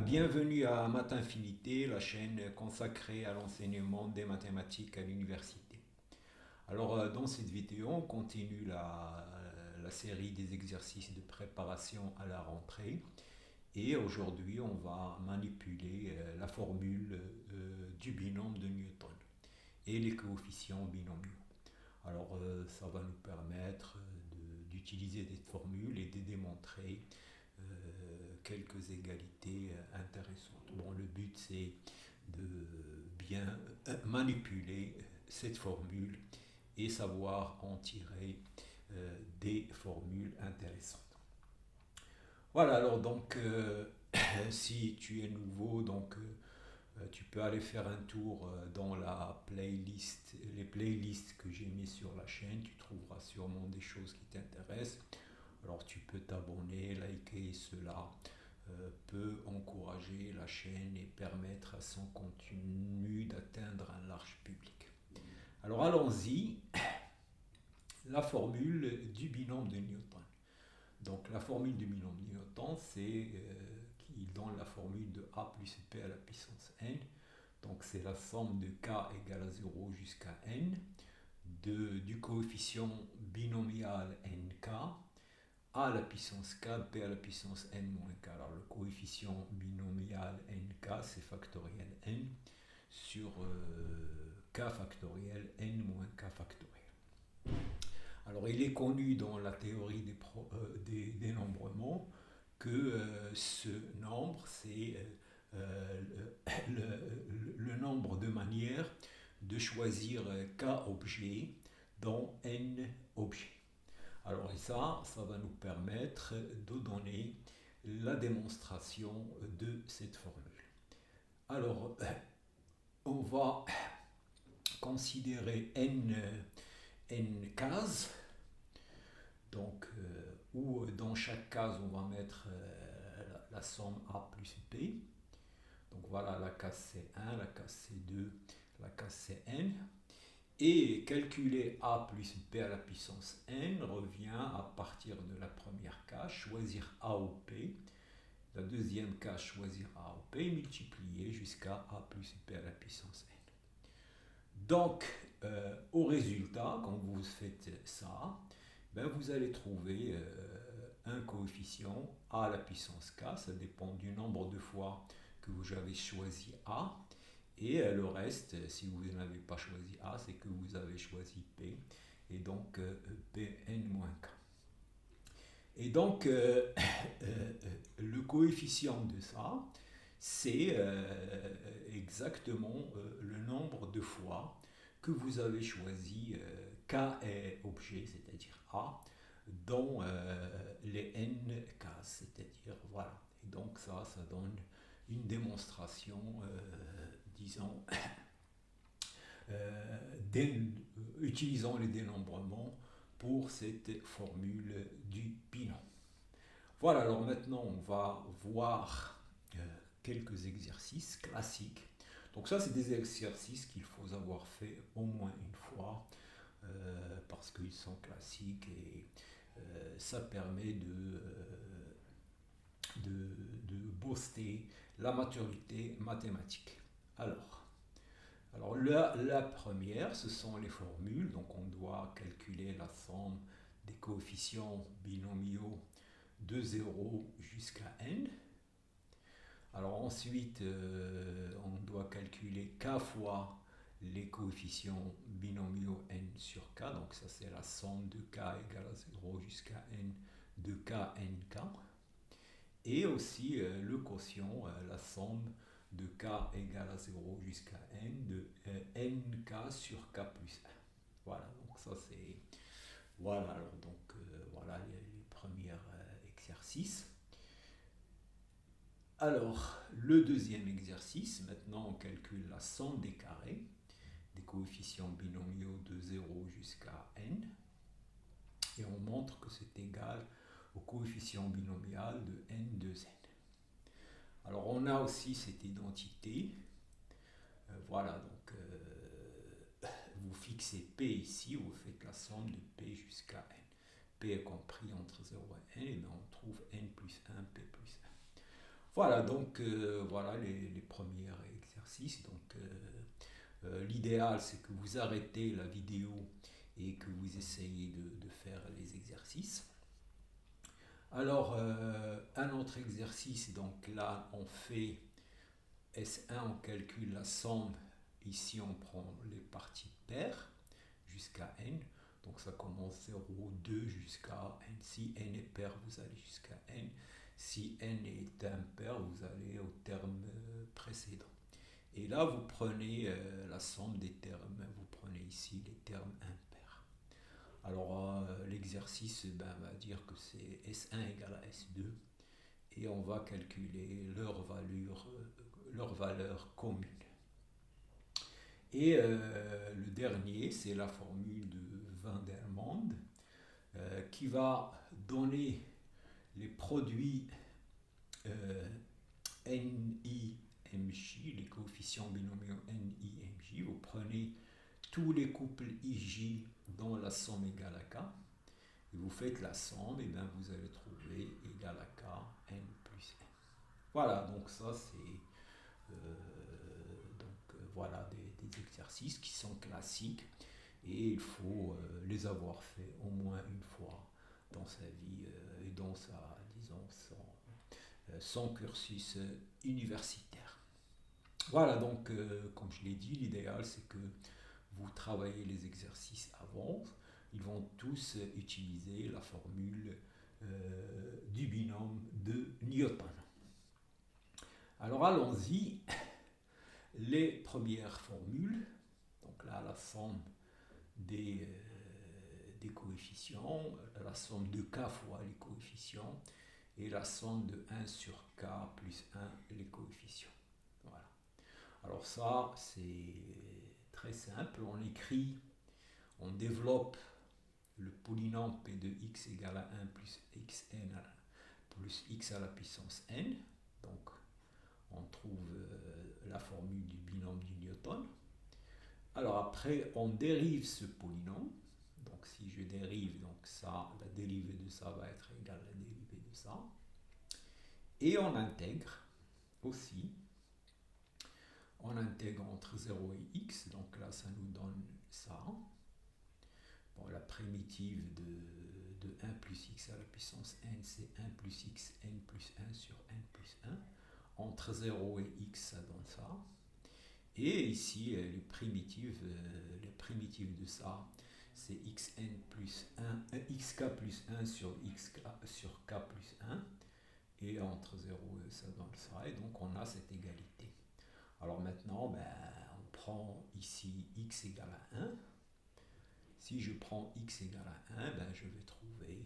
Bienvenue à Math Infinité, la chaîne consacrée à l'enseignement des mathématiques à l'université. Dans cette vidéo, on continue la série des exercices de préparation à la rentrée. Et aujourd'hui, on va manipuler la formule du binôme de Newton et les coefficients binomiaux. Ça va nous permettre d'utiliser cette formule et de démontrer quelques égalités intéressantes. Bon, le but c'est de bien manipuler cette formule et savoir en tirer des formules intéressantes. Voilà, si tu es nouveau, tu peux aller faire un tour dans les playlists que j'ai mis sur la chaîne. Tu trouveras sûrement des choses qui t'intéressent. Alors tu peux t'abonner, liker, cela peut encourager la chaîne et permettre à son contenu d'atteindre un large public. Alors allons-y, la formule du binôme de Newton. Donc la formule du binôme de Newton, c'est qui donne la formule de a plus p à la puissance n. Donc c'est la somme de k égale à 0 jusqu'à n, du coefficient binomial nk, a à la puissance k, p à la puissance n moins k. Alors le coefficient binomial nk, c'est factoriel n sur k factoriel n moins k factoriel. Alors il est connu dans la théorie des dénombrements que ce nombre, c'est le nombre de manières de choisir k objets dans n objets. Alors ça va nous permettre de donner la démonstration de cette formule. Alors, on va considérer n cases, où dans chaque case on va mettre la somme a plus p. Donc voilà, la case c'est 1, la case c'est 2, la case c'est n. Et calculer a plus p à la puissance n revient à partir de la première case, choisir a ou p. La deuxième case, choisir a ou p, multiplier jusqu'à a plus p à la puissance n. Donc, au résultat, quand vous faites ça, vous allez trouver un coefficient a à la puissance k, ça dépend du nombre de fois que vous avez choisi a. Et le reste, si vous n'avez pas choisi A, c'est que vous avez choisi P, et donc Pn-K. Et donc, le coefficient de ça, c'est exactement le nombre de fois que vous avez choisi K est objet, c'est-à-dire A, dans les n cases, c'est-à-dire voilà. Et donc ça donne une démonstration disons, utilisant les dénombrements pour cette formule du binôme. Voilà, alors maintenant on va voir quelques exercices classiques. Donc ça c'est des exercices qu'il faut avoir fait au moins une fois parce qu'ils sont classiques et ça permet de booster la maturité mathématique. Alors la première, ce sont les formules. Donc on doit calculer la somme des coefficients binomiaux de 0 jusqu'à n. Alors ensuite, on doit calculer k fois les coefficients binomiaux n sur k. Donc ça c'est la somme de k égale à 0 jusqu'à n de k nk. Et aussi le quotient, la somme de k égale à 0 jusqu'à n de nk sur k plus 1. Voilà, donc ça c'est... Voilà, voilà les premiers exercices. Alors, le deuxième exercice, maintenant on calcule la somme des carrés, des coefficients binomiaux de 0 jusqu'à n, et on montre que c'est égal au coefficient binomial de n de n. Alors on a aussi cette identité, voilà, vous fixez P ici, vous faites la somme de P jusqu'à n. P est compris entre 0 et n, et on trouve n plus 1, P plus 1. Voilà, donc voilà les premiers exercices. Donc l'idéal c'est que vous arrêtez la vidéo et que vous essayez de faire les exercices. Alors un autre exercice, donc là on fait S1, on calcule la somme. Ici on prend les parties paires jusqu'à n. Donc ça commence 0, 2 jusqu'à n. Si n est pair, vous allez jusqu'à n. Si n est impair, vous allez au terme précédent. Et là, vous prenez la somme des termes. Vous prenez ici les termes impairs. Alors, l'exercice va dire que c'est S1 égale à S2. Et on va calculer leur valeur commune. Et le dernier, c'est la formule de Van der Mande qui va donner les produits NI-MJ, les coefficients binomiaux NI-MJ. Vous prenez tous les couples IJ dont la somme égale à K, et vous faites la somme, et bien vous allez trouver égal à K, N plus N. Voilà, donc ça c'est voilà des exercices qui sont classiques et il faut les avoir fait au moins une fois dans sa vie et dans sa, disons, son cursus universitaire. Voilà, donc comme je l'ai dit, l'idéal c'est que vous travaillez les exercices avant. Ils vont tous utiliser la formule du binôme de Newton. Alors allons-y. Les premières formules, donc là la somme des coefficients, la somme de k fois les coefficients, et la somme de 1 sur k plus 1 les coefficients. Voilà. Alors ça, c'est très simple. On écrit, on développe le polynôme p de x égale à 1 plus xn plus x à la puissance n. Donc, on trouve la formule du binôme du Newton. Alors après, on dérive ce polynôme. Donc si je dérive, donc ça, la dérivée de ça va être égale à la dérivée de ça. Et on intègre aussi. On intègre entre 0 et x. Donc là, ça nous donne ça. Bon, la primitive de 1 plus x à la puissance n, c'est 1 plus x, n plus 1 sur n plus 1. Entre 0 et x, ça donne ça. Et ici, les primitives de ça, c'est xn plus 1, xk plus 1 sur xk sur k plus 1. Et entre 0 et ça donne ça. Et donc, on a cette égalité. Alors maintenant, on prend ici x égale à 1. Si je prends x égale à 1, je vais trouver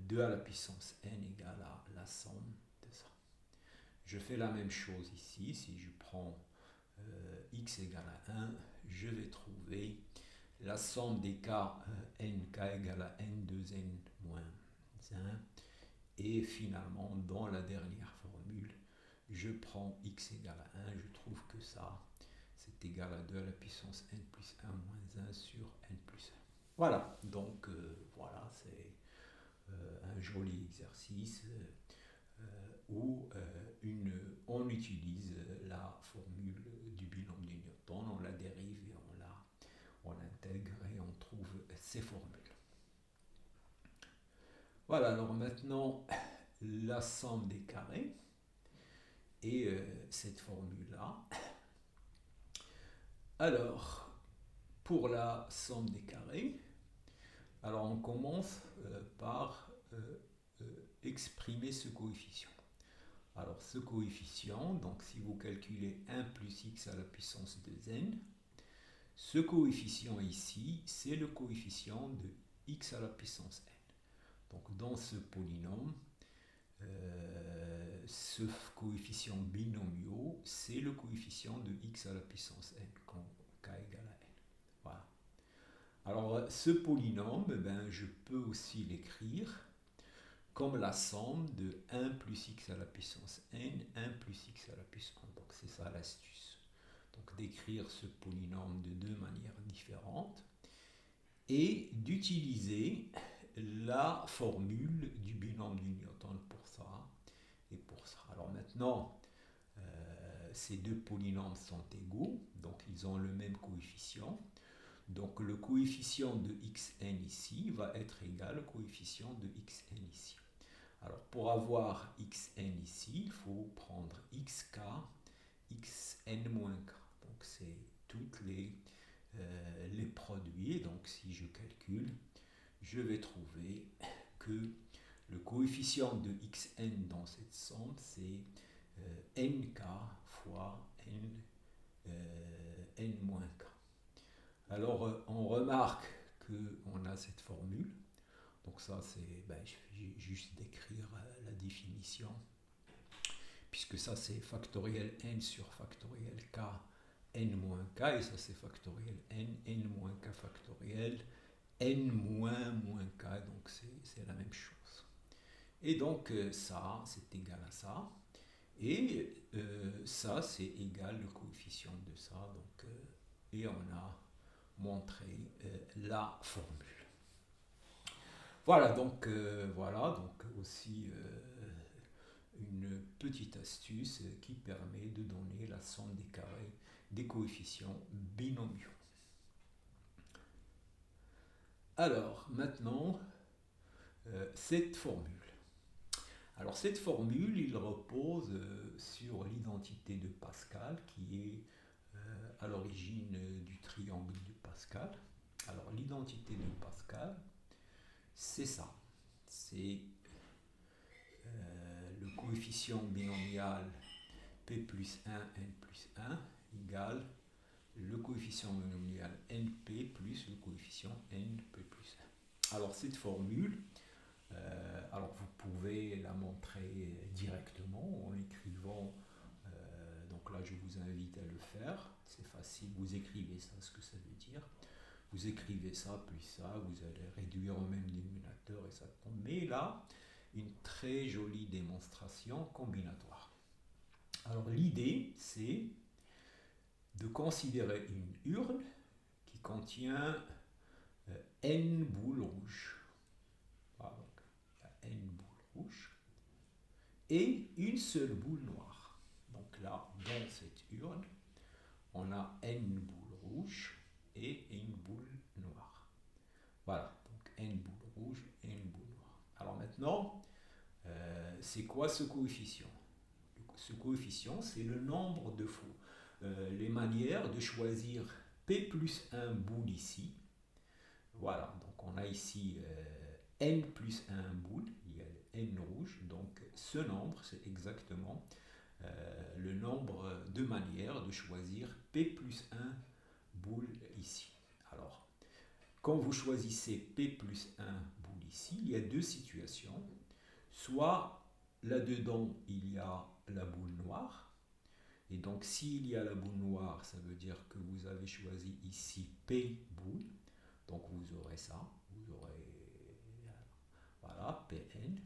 2 à la puissance n égale à la somme de ça. Je fais la même chose ici. Si je prends x égale à 1, je vais trouver la somme des k, nk égale à n2n moins 1. Et finalement, dans la dernière formule, je prends x égale à 1, je trouve que ça, c'est égal à 2 à la puissance n plus 1 moins 1 sur n plus 1. Voilà, donc voilà, c'est un joli exercice où on utilise la formule du binôme de Newton, on la dérive et on l'intègre et on trouve ces formules. Voilà, alors maintenant la somme des carrés et cette formule-là. Alors, pour la somme des carrés, alors on commence par exprimer ce coefficient. Alors ce coefficient, donc si vous calculez 1 plus x à la puissance de n, ce coefficient ici, c'est le coefficient de x à la puissance n. Donc dans ce polynôme, ce coefficient binomial, c'est le coefficient de x à la puissance n, quand k égale à n. Voilà. Alors ce polynôme, je peux aussi l'écrire comme la somme de 1 plus x à la puissance n, 1 plus x à la puissance 1. Donc c'est ça l'astuce. Donc d'écrire ce polynôme de deux manières différentes et d'utiliser la formule du binôme de Newton pour ça. et pour ça. Alors maintenant, ces deux polynômes sont égaux, donc ils ont le même coefficient. Donc le coefficient de xn ici va être égal au coefficient de xn ici. Alors pour avoir xn ici, il faut prendre xk, xn-k. Donc c'est toutes les produits. Donc si je calcule, je vais trouver que le coefficient de xn dans cette somme, c'est nk fois n-k. Alors on remarque qu'on a cette formule. Donc ça, c'est, je vais juste décrire la définition. Puisque ça, c'est factoriel n sur factoriel k, n moins k. Et ça, c'est factoriel n moins k factoriel, n moins k. Donc c'est la même chose. Et donc ça, c'est égal à ça. Et ça, c'est égal le coefficient de ça. Donc, et on a montré la formule. Voilà donc aussi une petite astuce qui permet de donner la somme des carrés des coefficients binomiaux. Alors maintenant, cette formule. Alors cette formule, il repose sur l'identité de Pascal qui est à l'origine du triangle de Pascal. Alors l'identité de Pascal, c'est ça. C'est le coefficient binomial p plus 1, n plus 1 égale le coefficient binomial np plus le coefficient np plus 1. Alors cette formule, alors vous pouvez la montrer directement en écrivant, donc là je vous invite à le faire, c'est facile, vous écrivez ça, ce que ça veut dire. Vous écrivez ça, puis ça, vous allez réduire au même dénominateur et ça tombe. Mais là, une très jolie démonstration combinatoire. Alors l'idée, c'est de considérer une urne qui contient n boules rouges. Voilà, donc il y a n boules rouges et une seule boule noire. Donc là, dans cette urne, on a n boules rouges et une boule noire. Voilà, donc n boules rouges et une boule noire. Alors maintenant, c'est quoi ce coefficient? Ce coefficient, c'est le nombre de fois. Les manières de choisir p plus 1 boule ici. Voilà, donc on a ici n plus 1 boule, il y a n rouge, donc ce nombre, c'est exactement le nombre de manières de choisir p plus 1 boule ici. Alors, quand vous choisissez P plus 1 boule ici, il y a deux situations. Soit là-dedans, il y a la boule noire. Et donc, s'il y a la boule noire, ça veut dire que vous avez choisi ici P boule. Donc, vous aurez ça. Vous aurez, voilà, Pn.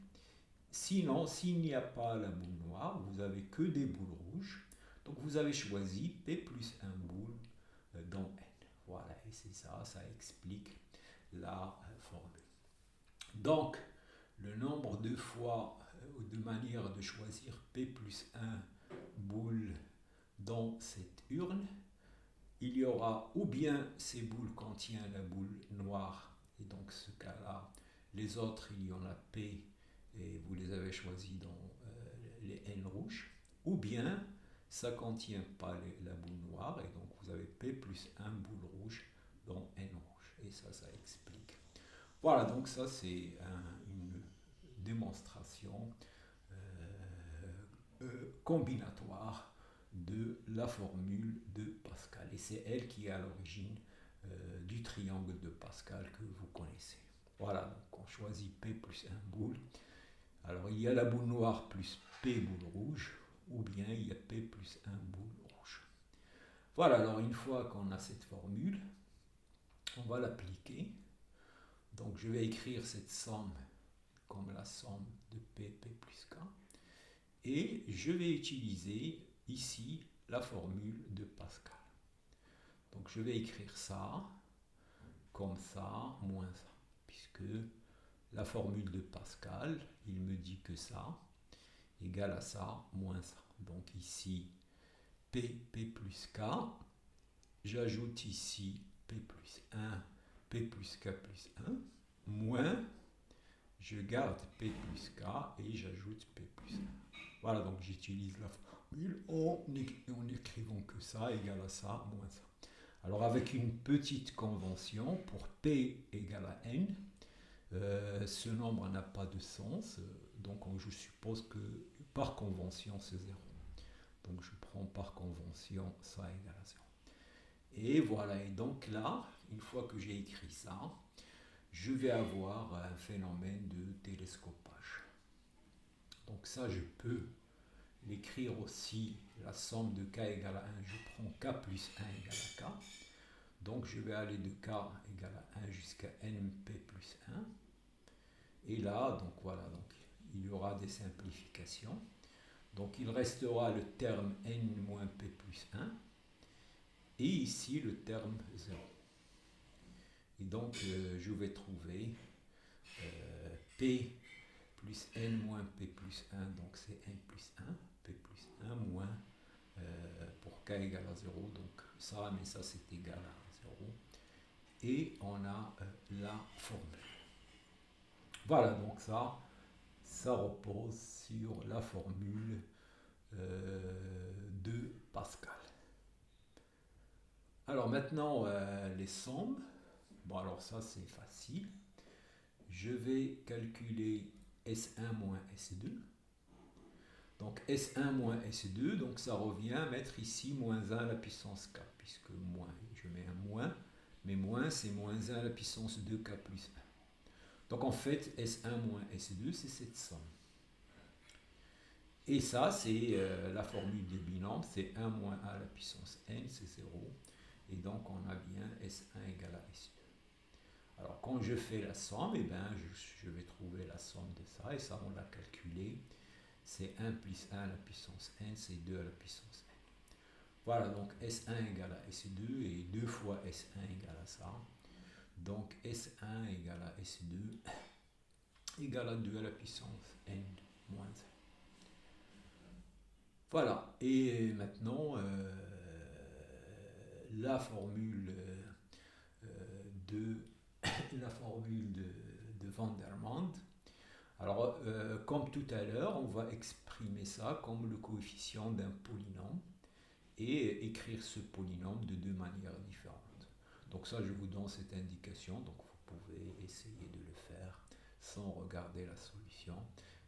Sinon, s'il n'y a pas la boule noire, vous avez que des boules rouges. Donc, vous avez choisi P plus 1 boule dans N. Voilà, et c'est ça, ça explique la formule. Donc, le nombre de fois ou de manières de choisir P plus 1 boule dans cette urne, il y aura ou bien ces boules contiennent la boule noire, et donc ce cas-là, les autres, il y en a P, et vous les avez choisis dans les N rouges, ou bien ça ne contient pas la boule noire, et donc vous avez P plus 1 boule rouge dans N rouge, et ça explique. Voilà, donc ça c'est une démonstration combinatoire de la formule de Pascal. Et c'est elle qui est à l'origine du triangle de Pascal que vous connaissez. Voilà, donc on choisit P plus 1 boule. Alors il y a la boule noire plus P boule rouge, ou bien il y a P plus 1 boule rouge. Voilà, alors une fois qu'on a cette formule, on va l'appliquer. Donc je vais écrire cette somme comme la somme de P plus K. Et je vais utiliser ici la formule de Pascal. Donc je vais écrire ça, comme ça, moins ça. Puisque la formule de Pascal, il me dit que ça. égale à ça, moins ça. Donc ici, P plus K. J'ajoute ici P plus 1, P plus K plus 1, moins, je garde P plus K et j'ajoute P plus 1. Voilà, donc j'utilise la formule en écrivant que ça égale à ça, moins ça. Alors avec une petite convention, pour P égale à N, ce nombre n'a pas de sens, donc je suppose que par convention c'est 0. Donc je prends par convention ça égale à 0. Et voilà, et donc là, une fois que j'ai écrit ça, je vais avoir un phénomène de télescopage. Donc ça, je peux l'écrire aussi, la somme de k égale à 1, je prends k plus 1 égale à k. Donc je vais aller de k égale à 1 jusqu'à np plus 1. Et là, donc voilà, donc il y aura des simplifications. Donc il restera le terme n moins p plus 1. Et ici le terme 0. Et donc je vais trouver P plus N moins P plus 1, donc c'est N plus 1, P plus 1 moins pour K égale à 0, donc ça, mais ça c'est égal à 0. Et on a la formule. Voilà, donc ça repose sur la formule de Pascal. Alors maintenant, les sommes. Bon, alors ça c'est facile. Je vais calculer S1 moins S2. Donc S1 moins S2, donc ça revient à mettre ici moins 1 à la puissance K, puisque moins, je mets un moins, mais moins c'est moins 1 à la puissance 2K plus 1. Donc en fait, S1 moins S2, c'est cette somme. Et ça, c'est la formule des binomes, c'est 1 moins 1 à la puissance n, c'est 0. Et donc on a bien S1 égale à S2. Alors quand je fais la somme, eh ben, je vais trouver la somme de ça, et ça on l'a calculé. C'est 1 plus 1 à la puissance n, c'est 2 à la puissance n. Voilà, donc S1 égale à S2, et 2 fois S1 égale à ça. Donc S1 égale à S2 égale à 2 à la puissance n moins 1. Voilà, et maintenant la formule de Van der Waals. Alors, comme tout à l'heure, on va exprimer ça comme le coefficient d'un polynôme et écrire ce polynôme de deux manières différentes. Donc ça, je vous donne cette indication, donc vous pouvez essayer de le faire sans regarder la solution.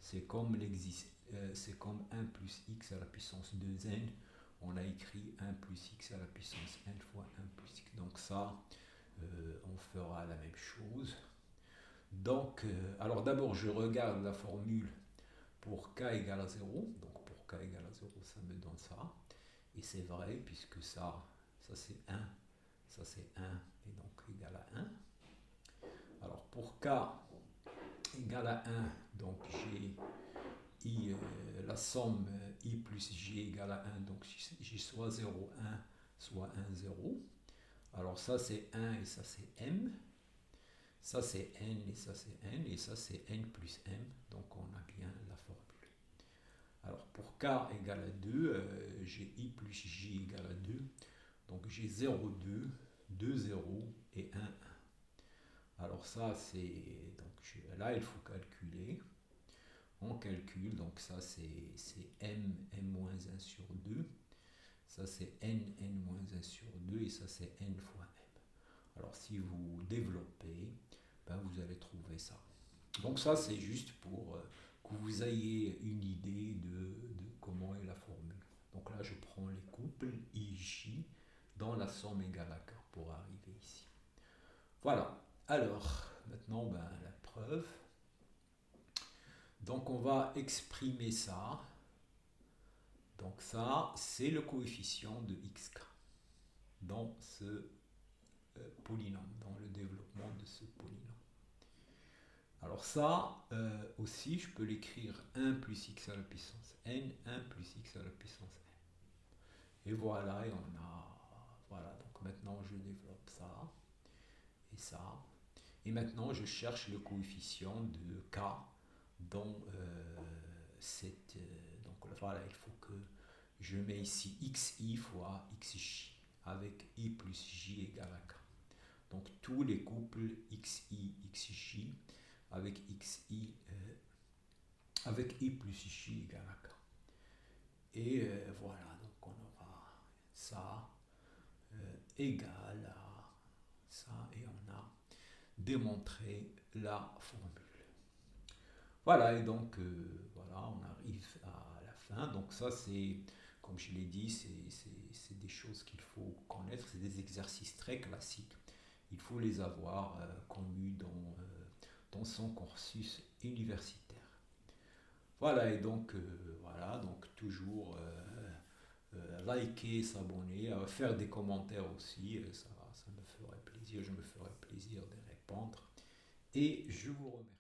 C'est comme 1 plus x à la puissance 2n, on a écrit 1 plus x à la puissance n fois 1 plus x. Donc ça, on fera la même chose. Donc, alors d'abord, je regarde la formule pour k égale à 0. Donc pour k égale à 0, ça me donne ça. Et c'est vrai, puisque ça c'est 1, ça c'est 1, et donc égal à 1. Alors pour k égale à 1, donc j'ai la somme i plus j égale à 1, donc j'ai soit 0, 1, soit 1, 0. Alors ça c'est 1 et ça c'est m. Ça c'est n et ça c'est n, et ça c'est n plus m, donc on a bien la formule. Alors pour k égale à 2, j'ai i plus j égale à 2, donc j'ai 0, 2, 2, 0 et 1, 1. Alors ça c'est, donc là il faut calculer, on calcule, donc ça c'est m, m-1 sur 2, ça c'est n, n-1 sur 2, et ça c'est n fois m. Alors si vous développez, ben vous allez trouver ça. Donc ça c'est juste pour que vous ayez une idée de comment est la formule. Donc là je prends les couples IJ dans la somme égale à K pour arriver ici. Voilà, alors maintenant la preuve. Donc on va exprimer ça. Donc ça c'est le coefficient de xk dans ce polynôme, dans le développement de ce polynôme. Alors ça aussi, je peux l'écrire 1 plus x à la puissance n, 1 plus x à la puissance n. Et voilà, et on a... Voilà, donc maintenant je développe ça et ça. Et maintenant je cherche le coefficient de k dans donc voilà, il faut que je mets ici xi fois xj avec i plus j égale à k. Donc tous les couples xi, xj avec xi, avec i plus j égale à k. Et voilà, donc on aura ça égal à ça et on a démontré la formule. Voilà, et donc voilà, on arrive à la fin. Donc ça, c'est, comme je l'ai dit, c'est des choses qu'il faut connaître, c'est des exercices très classiques. Il faut les avoir connus dans son cursus universitaire. Voilà, et donc, voilà, donc toujours liker, s'abonner, faire des commentaires aussi, ça me ferait plaisir, je me ferai plaisir de répondre. Et je vous remercie.